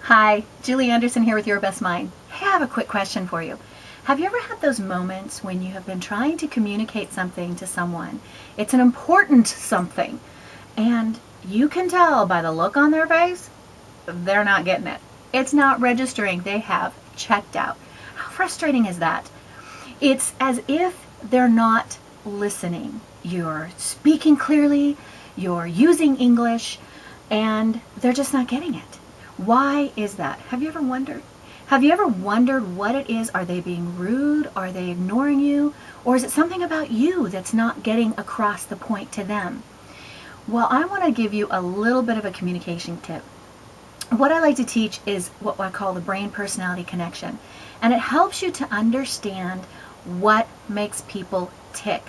Hi, Julie Anderson here with Your Best Mind. Hey, I have a quick question for you. Have you ever had those moments when you have been trying to communicate something to someone? It's an important something, and you can tell by the look on their face, they're not getting it. It's not registering. They have checked out. How frustrating is that? It's as if they're not listening. You're speaking clearly, you're using English, and they're just not getting it. Why is that? Have you ever wondered? Have you ever wondered what it is? Are they being rude? Are they ignoring you? Or is it something about you that's not getting across the point to them? Well, I want to give you a little bit of a communication tip. What I like to teach is what I call the brain-personality connection. And it helps you to understand what makes people tick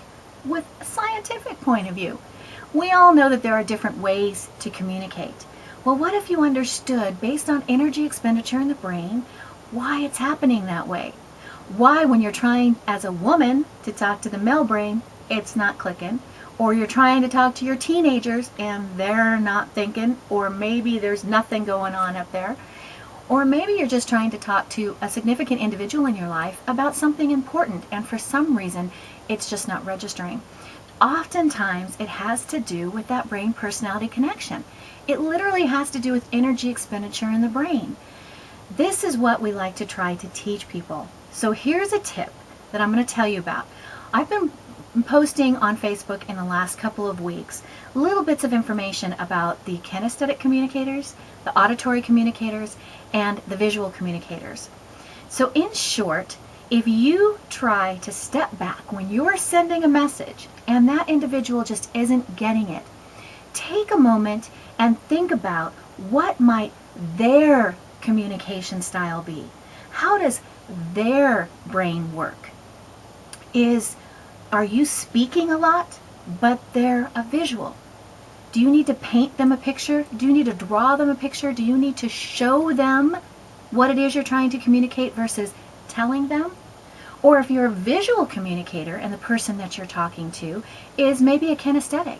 with a scientific point of view. We all know that there are different ways to communicate. Well, what if you understood, based on energy expenditure in the brain, why it's happening that way? Why, when you're trying as a woman to talk to the male brain, it's not clicking, or you're trying to talk to your teenagers and they're not thinking, or maybe there's nothing going on up there, or maybe you're just trying to talk to a significant individual in your life about something important, and for some reason, it's just not registering. Oftentimes, it has to do with that brain-personality connection. It literally has to do with energy expenditure in the brain. This is what we like to try to teach people. So here's a tip that I'm going to tell you about. I've been posting on Facebook in the last couple of weeks little bits of information about the kinesthetic communicators, the auditory communicators, and the visual communicators. So in short, if you try to step back when you're sending a message and that individual just isn't getting it, take a moment and think about what might their communication style be. How does their brain work? Are you speaking a lot, but they're a visual? Do you need to paint them a picture? Do you need to draw them a picture? Do you need to show them what it is you're trying to communicate versus telling them? Or if you're a visual communicator and the person that you're talking to is maybe a kinesthetic,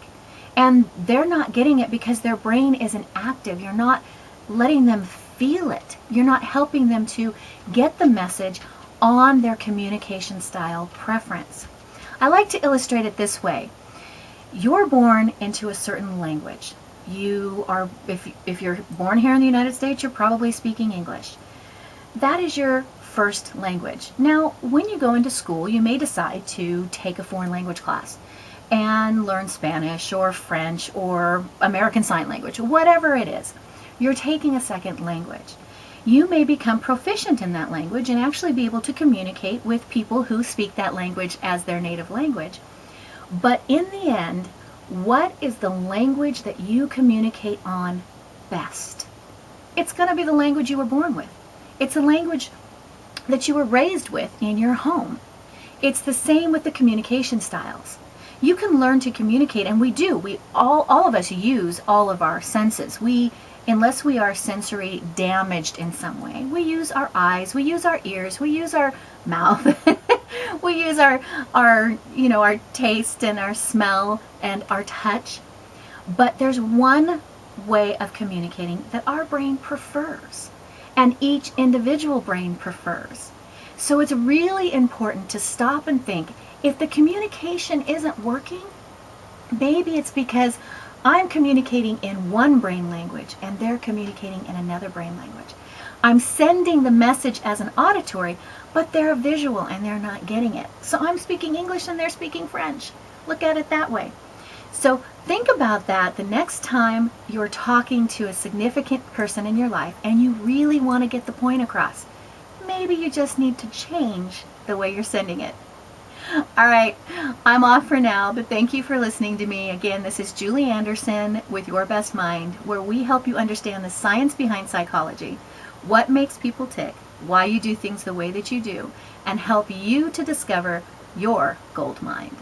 and they're not getting it because their brain isn't active. You're not letting them feel it. You're not helping them to get the message on their communication style preference. I like to illustrate it this way. You're born into a certain language. If you're born here in the United States, you're probably speaking English. That is your first language. Now, when you go into school, you may decide to take a foreign language class and learn Spanish or French or American Sign Language, whatever it is. You're taking a second language. You may become proficient in that language and actually be able to communicate with people who speak that language as their native language. But in the end, what is the language that you communicate on best? It's going to be the language you were born with. It's a language that you were raised with in your home. It's the same with the communication styles. You can learn to communicate, and we do. All of us use all of our senses. Unless we are sensory damaged in some way, we use our eyes, we use our ears, we use our mouth, we use our taste and our smell and our touch. But there's one way of communicating that our brain prefers, and each individual brain prefers. So it's really important to stop and think, if the communication isn't working, maybe it's because I'm communicating in one brain language and they're communicating in another brain language. I'm sending the message as an auditory, but they're a visual and they're not getting it. So I'm speaking English and they're speaking French. Look at it that way. So think about that the next time you're talking to a significant person in your life and you really want to get the point across. Maybe you just need to change the way you're sending it. All right, I'm off for now, but thank you for listening to me. Again, this is Julie Anderson with Your Best Mind, where we help you understand the science behind psychology, what makes people tick, why you do things the way that you do, and help you to discover your gold mind.